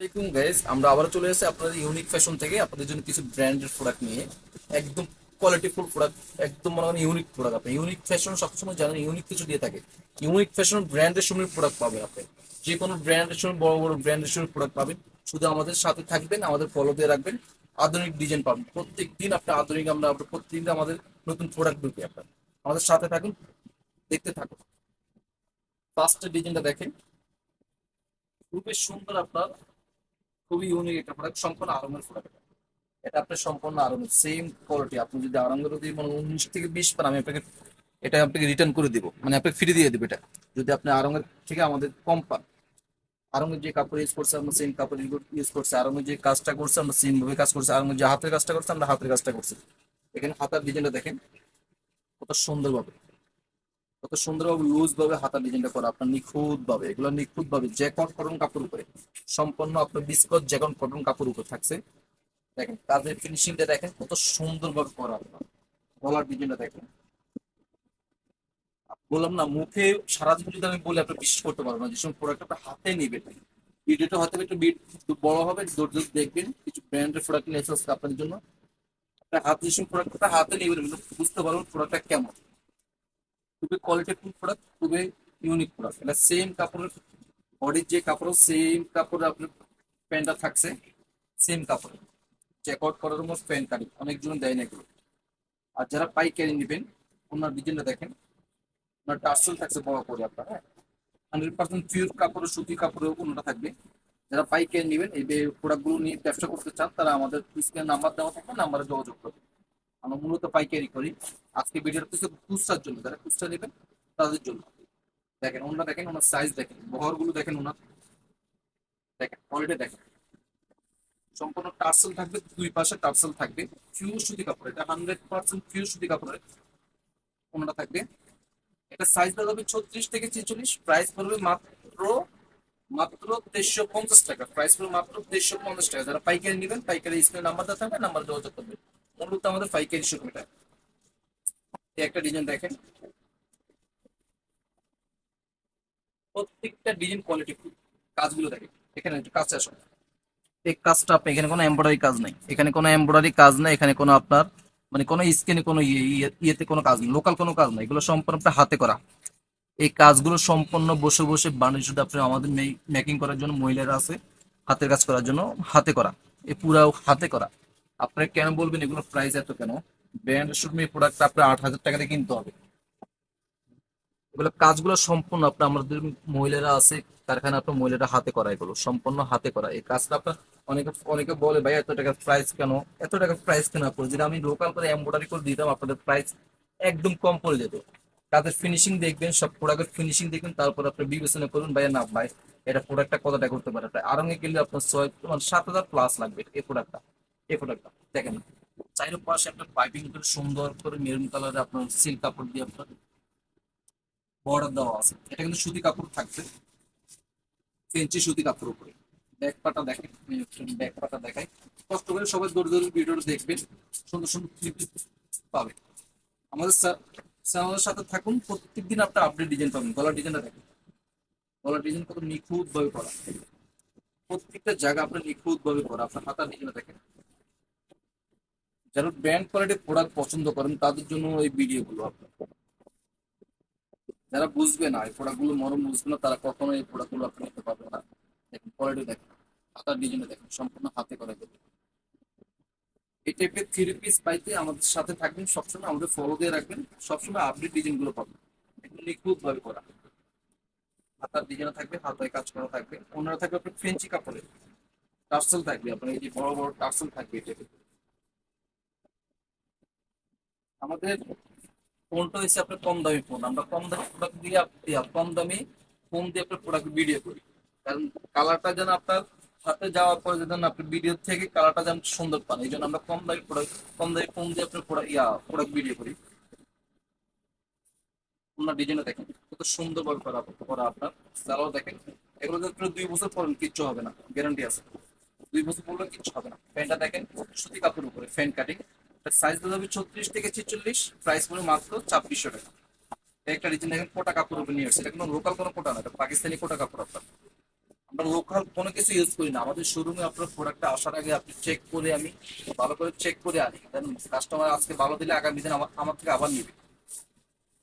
দেখুন গাইস, আমরা আবার চলে এসেছি আপনাদের ইউনিক ফ্যাশন থেকে আপনাদের জন্য কিছু ব্র্যান্ডেড প্রোডাক্ট নিয়ে। একদম কোয়ালিটিফুল প্রোডাক্ট, একদম মনে করেন ইউনিক প্রোডাক্ট। আপনি ইউনিক ফ্যাশন সবসময় জানেন ইউনিক কিছু দিয়ে থাকে। ইউনিক ফ্যাশন ব্র্যান্ডের সময় প্রোডাক্ট পাবেন আপনি। যে কোনো ব্র্যান্ডের সময় বড় বড় ব্র্যান্ডের সময় প্রোডাক্ট পাবেন। শুধু আমাদের সাথে থাকবেন, আমাদের ফলো দিয়ে রাখবেন। আধুনিক ডিজাইন পাবেন প্রত্যেক দিন। আপনি আধুনিক আমরা প্রত্যেকদিন আমাদের নতুন প্রোডাক্ট ঢুকি আপনার। আমাদের সাথে থাকুন, দেখতে থাকুন। ফার্স্টের ডিজাইনটা দেখেন, খুবই সুন্দর আপনার, খুবই ইউনিক একটা প্রোডাক্ট, সম্পূর্ণ আরামের প্রোডাক্ট। এটা আপনার সম্পূর্ণ আরামের সেম কোয়ালিটি। আপনি যদি আরামের যদি মানে 19 থেকে 20 পান, আমি আপনাকে এটা আপনাকে রিটার্ন করে দিব, মানে আপনাকে ফ্রি দিয়ে দিব এটা। যদি আপনি আরঙের থেকে আমাদের কম পান, আরঙের যে কাপড় ইউজ করছে আমরা সেম কাপড় ইউজ করছি, আরঙের যে কাজটা করছে আমরা সেম ভাবে কাজ করছি, আরঙের যে হাতের কাজটা করছে আমরা হাতের কাজটা করছি। এখানে হাতার ডিজাইনটা দেখেন কত সুন্দরভাবে, কত সুন্দরভাবে লুজ ভাবে হাতার ডিজাইনটা করা আপনার নিখুঁত ভাবে। এগুলো নিখুঁত ভাবে জ্যাকট কটন কাপড় উপরে, সম্পূর্ণ আপনার বিস্কট জ্যাকট কটন কাপড় উপরে থাকছে। দেখেন কাজের ফিনিশিংটা দেখেন কত সুন্দরভাবে করা আপনার। গলার ডিজাইনটা দেখেন, বললাম না মুখে সারাদিন যদি আমি বলি আপনি বিশ্বাস করতে পারবেন না। যে সময় প্রোডাক্ট আপনি হাতে নেবেন, ভিডিওটা হয়তো একটু একটু বড় হবে, ধৈর্য ধরে দেখবেন। কিছু ব্র্যান্ডের প্রোডাক্ট নিয়ে এসে আসছে আপনাদের জন্য। আপনার হাতে যে সময় প্রোডাক্টটা হাতে নেবেন বুঝতে পারবেন প্রোডাক্টটা কেমন। খুবই কোয়ালিটিফুল প্রোডাক্ট, খুবই ইউনিক প্রোডাক্ট। এটা সেম কাপড়ের, বডির যে কাপড় সেম কাপড়ে আপনার প্যান্টটা থাকছে, সেম কাপড় চেক আউট করার মতো প্যান্ট কাটি অনেকজন দেয় না এগুলো। আর যারা পাইকারি নেবেন, ওনার ডিজাইনটা দেখেন, ওনার টার্সেল থাকছে বড় করে আপনার, হ্যাঁ। 100% পিওর কাপড়, সুতি কাপড়ের কোনটা থাকবে। যারা পাইকারি নেবেন এই প্রোডাক্ট গুলো নিয়ে ব্যবসা করতে চান, তারা আমাদের স্ক্রিনে নাম্বার দেওয়া থাকবে, নাম্বারে যোগাযোগ করবেন। আমরা মূলত পাইকারি করি। আজকে ভিডিওটা হচ্ছে খুচরার জন্য, যারা খুচরা নেবেন তাদের জন্য। দেখেন ওনারা, দেখেন ওনার সাইজ, দেখেন বহর গুলো, দেখেন ওনার, দেখেন কোয়ালিটি দেখেন। সম্পূর্ণ টার্সেল থাকবে, দুই পাশে টার্সেল থাকবে। পিওর সুতি কাপড়, এটা 100% পিওর সুতি কাপড়ের ওনারা থাকবে। এটা সাইজ হবে 36 থেকে 46। প্রাইস পড়বে মাত্র মাত্র 2350 টাকা। প্রাইস পড়বে মাত্র 2350 টাকা। যারা পাইকারি নেবেন পাইকারি স্ক্রিনে নাম্বার দেওয়া থাকবে, নাম্বার যোগাযোগ করবেন। মূলত আমাদের পাইকারি শপ এটা। এই একটা ডিজাইন দেখেন, প্রত্যেকটা ডিজাইন কোয়ালিটি ফুল। কাজগুলো দেখেন, এখানে একটু কাছে আসুন। এই কাজটা আপনি, এখানে কোনো এমব্রয়ডারি কাজ নাই, এখানে কোনো এমব্রয়ডারি কাজ নাই, এখানে কোনো আপনার মানে কোনো স্কিনে কোনো ইয়েতে কোনো কাজ নেই, লোকাল কোনো কাজ নাই। এগুলো সম্পূর্ণ আপনার হাতে করা। এই কাজগুলো সম্পূর্ণ বসে বসে বানিয়ে, শুধু আপনি আমাদের মেকিং করার জন্য মহিলারা আছে, হাতের কাজ করার জন্য হাতে করা। এই পুরা হাতে করা। আপনারা কেন বলবেন এগুলোর প্রাইস এত কেন? ব্র্যান্ড শুরু প্রোডাক্ট আপনার 8,000 টাকা দিয়ে কিনতে হবে। এগুলো কাজগুলো সম্পূর্ণ আপনার আমাদের মহিলারা আছে কারখানা, আপনার মহিলারা হাতে করা, এগুলো সম্পূর্ণ হাতে করা। এই কাজটা আপনার অনেকে অনেকে বলে ভাই এত টাকার প্রাইস কেন, এত টাকার প্রাইস কেন পড়ে, যেটা আমি লোকাল করে এমব্রয়ডারি করে দিতাম আপনাদের প্রাইস একদম কম পড়ে যেত। কাজের ফিনিশিং দেখবেন, সব প্রোডাক্টের ফিনিশিং দেখবেন, তারপর আপনি বিবেচনা করুন ভাই না ভাই এটা প্রোডাক্টটা কত টাকা করতে পারে। তাই আরঙে গেলে আপনার 7,000 প্লাস লাগবে এই প্রোডাক্টটা। এই প্রোডাক্টটা দেখেন, চাইরো পাশে আপনার পাইপিং করে সুন্দর করে মেরুন কালারে আপনার সিল্ক কাপড় দিয়ে আপনার বর্ডার দেওয়া আছে। এটা কিন্তু সুতি কাপড় থাকছে, ফেঞ্চি সুতি কাপড় উপরে। ব্যাক পাটা দেখেন, ব্যাক পাটা দেখাই। কষ্ট করে সবাই দৌড়ে দৌড়ে ভিডিওটা দেখবেন, সুন্দর সুন্দর থ্রি পিস পাবেন। আমাদের আমাদের সাথে থাকুন, প্রত্যেকদিন আপনার আপডেট ডিজাইন পাবেন। গলার ডিজাইনটা দেখেন, গলার ডিজাইন কত নিখুঁত ভাবে করা। প্রত্যেকটা জায়গা আপনার নিখুঁত ভাবে করা। আপনার হাতার ডিজাইনটা দেখেন। যারা ব্র্যান্ড কোয়ালিটির প্রোডাক্ট পছন্দ করেন তাদের জন্য এই ভিডিও গুলো আপনার। যারা বুঝবে না এই প্রোডাক্ট গুলো মরম বুঝবে না, তারা কখনো এই প্রোডাক্ট গুলো আপনি নিতে পারবে না। দেখেন কোয়ালিটি দেখেন, হাতার ডিজাইনটা দেখেন, সম্পূর্ণ হাতে করা যাবে। এই টাইপের থ্রি পিস পাইতে আমাদের সাথে থাকবেন সবসময়, আমাদের ফলো দিয়ে রাখবেন। সবসময় আপডেট ডিজাইন গুলো পাবেন, একদম নিখুঁত ভাবে করা। হাতার ডিজাইন থাকবে, হাতায় কাজ করা থাকবে। ওনারা থাকবে আপনার ফ্রেঞ্চি কাপড়ের, টার্সেল থাকবে আপনার, এই যে বড় বড় টার্সেল থাকবে এটা। আমাদের ফোনটা হচ্ছে আপনার কম দামি ফোন। আমরা কম দামি প্রোডাক্ট দিয়ে কম দামি ফোন দিয়ে আপনার প্রোডাক্ট ভিডিও করি। কারণ কালারটা যেন আপনার হাতে যাওয়ার পরে যেন আপনি ভিডিও থেকে কালারটা যেন সুন্দর পান, এই জন্য আমরা কম দামি প্রোডাক্ট, কম দামি ফোন দিয়ে আপনার প্রোডাক্ট ভিডিও করি। আপনার ডিজাইনটা দেখেন কত সুন্দর ভাবে করা করা আপনার। সালোয়ার দেখেন, এগুলো যদি আপনি 2 বছর পরেন কিচ্ছু হবে না, গ্যারান্টি আছে। 2 বছর পরলে কিচ্ছু হবে না। প্যান্টটা দেখেন সুতি কাপড় উপরে ফ্যান কাটিং। সাইজ দেওয়া যাবে 36 থেকে 46। প্রাইস পড়বে মাত্র 2,400 টাকা। একটা ডিজাইন দেখেন কোটা কাপড় উপরে নিয়ে আসছে, এটা কোনো লোকাল কোনো কোটা না, এটা পাকিস্তানি কোটা কাপড় আপনার। আমরা লোকাল কোনো কিছু ইউজ করি না। আমাদের শোরুমে আপনার প্রোডাক্টটা আসার আগে আপনি চেক করে, আমি ভালো করে চেক করে আনি, কাস্টমার আজকে ভালো দিলে আগামী দিন আমার থেকে আবার নিবে।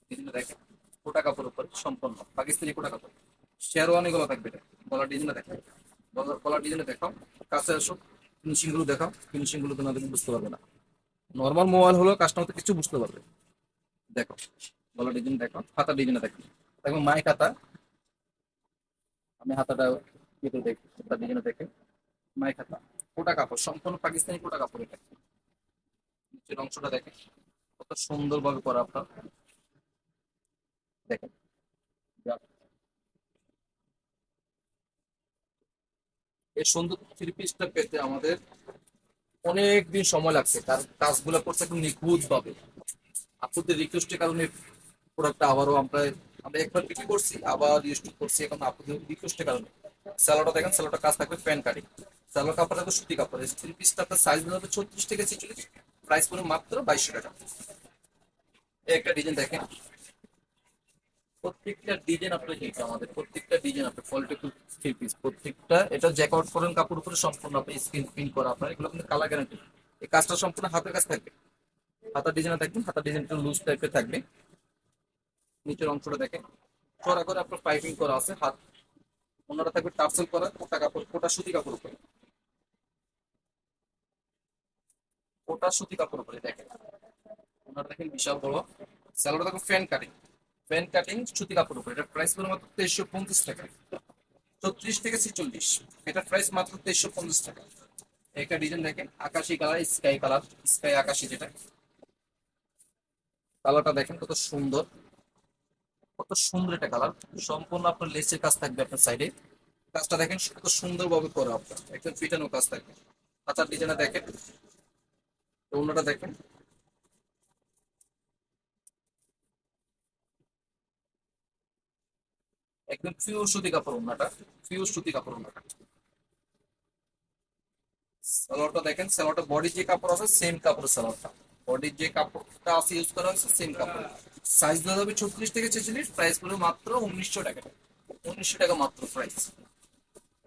ডিজাইনটা দেখেন, কোটা কাপড় উপরে সম্পূর্ণ পাকিস্তানি কোটা কাপড়, শেরওয়ানি গলা থাকবে এটা। গলার ডিজাইনটা দেখেন, গলার ডিজাইনটা দেখাও, কাছে আসো, ফিনিশিং গুলো দেখাও। ফিনিশিং গুলো তো না দেখলে বুঝতে পারবে না। নর্মাল মোবাইল হলো কাস্টমার তো কিছু বুঝতে পারবে। দেখো গলার ডিজাইন দেখো, হাতার ডিজাইনটা দেখো, দেখো মাই খাতা। আমি হাতাটা কেটে দেখি, হাতার ডিজাইনটা দেখে মাই খাতা, কোটা কাপড় সম্পূর্ণ পাকিস্তানি কোটা কাপড় এটা। নিচের অংশটা দেখেন কত সুন্দর ভাবে করা আপনার, দেখেন। এই সুন্দর থ্রি পিসটা পেতে আমাদের অনেক দিন সময় লাগছে, কারণ কাজগুলো করছে একদম নিখুঁত ভাবে। আপনাদের রিকোয়েস্টের কারণে প্রোডাক্টটা আবারও আমরা একবার বিক্রি করছি, আবার রিস্টোর করছি এখন আপনাদের রিকোয়েস্টের কারণে। স্যালোটা দেখেন, স্যালোটা কাজ থাকবে প্যান কাটিং। স্যালোর কাপড়টা তো সুতি কাপড়। এই থ্রি পিসটা আপনার সাইজ হবে 36 থেকে 46, প্রাইস পড়বে মাত্র 2200 টাকা। এই একটা ডিজাইন দেখেন, প্রত্যেকটা ডিজাইন আপনার হিট, আমাদের প্রত্যেকটা ডিজাইন আপনার কোয়ালিটি থ্রি পিস প্রত্যেকটা। এটা জ্যাক আউট করেন কাপড় উপরে সম্পূর্ণ আপনার স্ক্রিন প্রিন্ট করা, আপনার এগুলো কিন্তু কালার গ্যারান্টি। এই কাজটা সম্পূর্ণ হাতের কাজ থাকবে। হাতার ডিজাইন দেখবেন, হাতার ডিজাইনটা লুজ টাইপের থাকবে। নিচের অংশটা দেখেন চড়া করে আপনার পাইপিং করা আছে। হাত ওনারা থাকবে টার্সেল করা, কোটা কাপড়, কোটা সুতি কাপড় উপরে, কোটা সুতি কাপড় উপরে দেখেন। ওনারা দেখেন বিশাল বড়। স্যালোটা দেখো ফ্যান কাটিং, ফ্যান কাটিং সুতি কাপড় উপরে। এটা প্রাইস পড়বে মাত্র 2350 টাকা। 36 থেকে 46, এটা প্রাইস মাত্র 2350 টাকা। একটা ডিজাইন দেখেন, আকাশি কালার, স্কাই কালার, স্কাই আকাশি যেটা, কালারটা দেখেন কত সুন্দর, কত সুন্দর একটা কালার। সম্পূর্ণ আপনার লেসের কাজ থাকবে আপনার সাইডে। কাজটা দেখেন কত সুন্দর ভাবে করা আপনার, একদম ফিটানো কাজ থাকবে। হাতার ডিজাইনটা দেখেন, ওড়নাটা দেখেন, একদম পিওর সুতি কাপড় ওড়নাটা, পিওর সুতি কাপড় ওড়নাটা। সালোয়ারটা দেখেন, সালোয়ারটা বডি যে কাপড় আছে সেম কাপড় সালোয়ারটা, বডির যে কাপড়টা আছে ইউজ করা হয়েছে সেম কাপড়। সাইজ দেওয়া যাবে 36 থেকে 46, প্রাইস পড়বে মাত্র 1900 টাকা। 1900 টাকা মাত্র প্রাইস।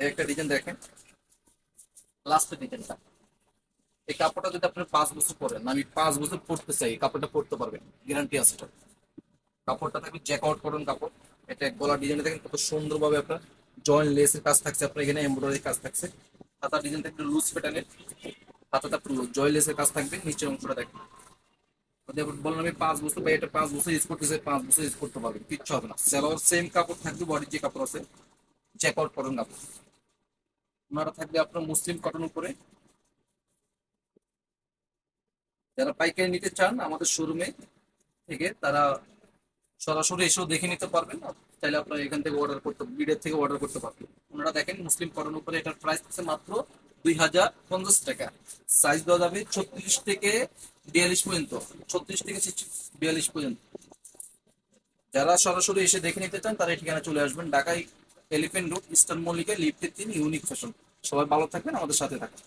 একটা ডিজাইন দেখেন, লাস্টের ডিজাইনটা। এই কাপড়টা যদি আপনি 5 বছর পরেন, আমি 5 বছর পরতে চাই, এই কাপড়টা পরতে পারবেন, গ্যারান্টি আছে এটা। কাপড়টা থাকবে জ্যাক আউট কটন কাপড়। এটা গলার ডিজাইন দেখেন কত সুন্দর ভাবে আপনার জয়েন্ট লেসের কাজ থাকছে, আপনার এখানে এমব্রয়ডারি কাজ থাকছে। হাতার ডিজাইন থাকবে লুজ প্যাটার্নের, হাতাটা পুরো জয়েন্ট লেসের কাজ থাকবে। নিচের অংশটা দেখেন, বললাম আমি 5 বছর, বা এটা 5 বছর ইউজ করতে চাই, 5 বছর ইউজ করতে পারবেন, কিচ্ছু হবে না। সালোয়ার সেম কাপড় থাকবে, বডির যে কাপড় আছে জ্যাক আউট কটন কাপড়। ওনারা থাকবে আপনার মুসলিম কটন উপরে। যারা পাইকারি নিতে চান আমাদের শোরুমে থেকে, তারা সরাসরি এসেও দেখে নিতে পারবেন। চাইলে আপনারা এখান থেকে অর্ডার করতে, ভিডিও থেকে অর্ডার করতে পারবেন। ওনারা দেখেন মুসলিম কটন উপরে, এটার প্রাইস হচ্ছে মাত্র 2050 টাকা। সাইজ দেওয়া যাবে 36 থেকে 42 পর্যন্ত, 36 থেকে 42 পর্যন্ত। যারা সরাসরি এসে দেখে নিতে চান তারা এই ঠিকানা চলে আসবেন, ঢাকায় এলিফেন্ট রোড, ইস্টার্ন মল্লিকা, লিফটের 3, ইউনিক ফ্যাশন। সবাই ভালো থাকবেন, আমাদের সাথে থাকবেন।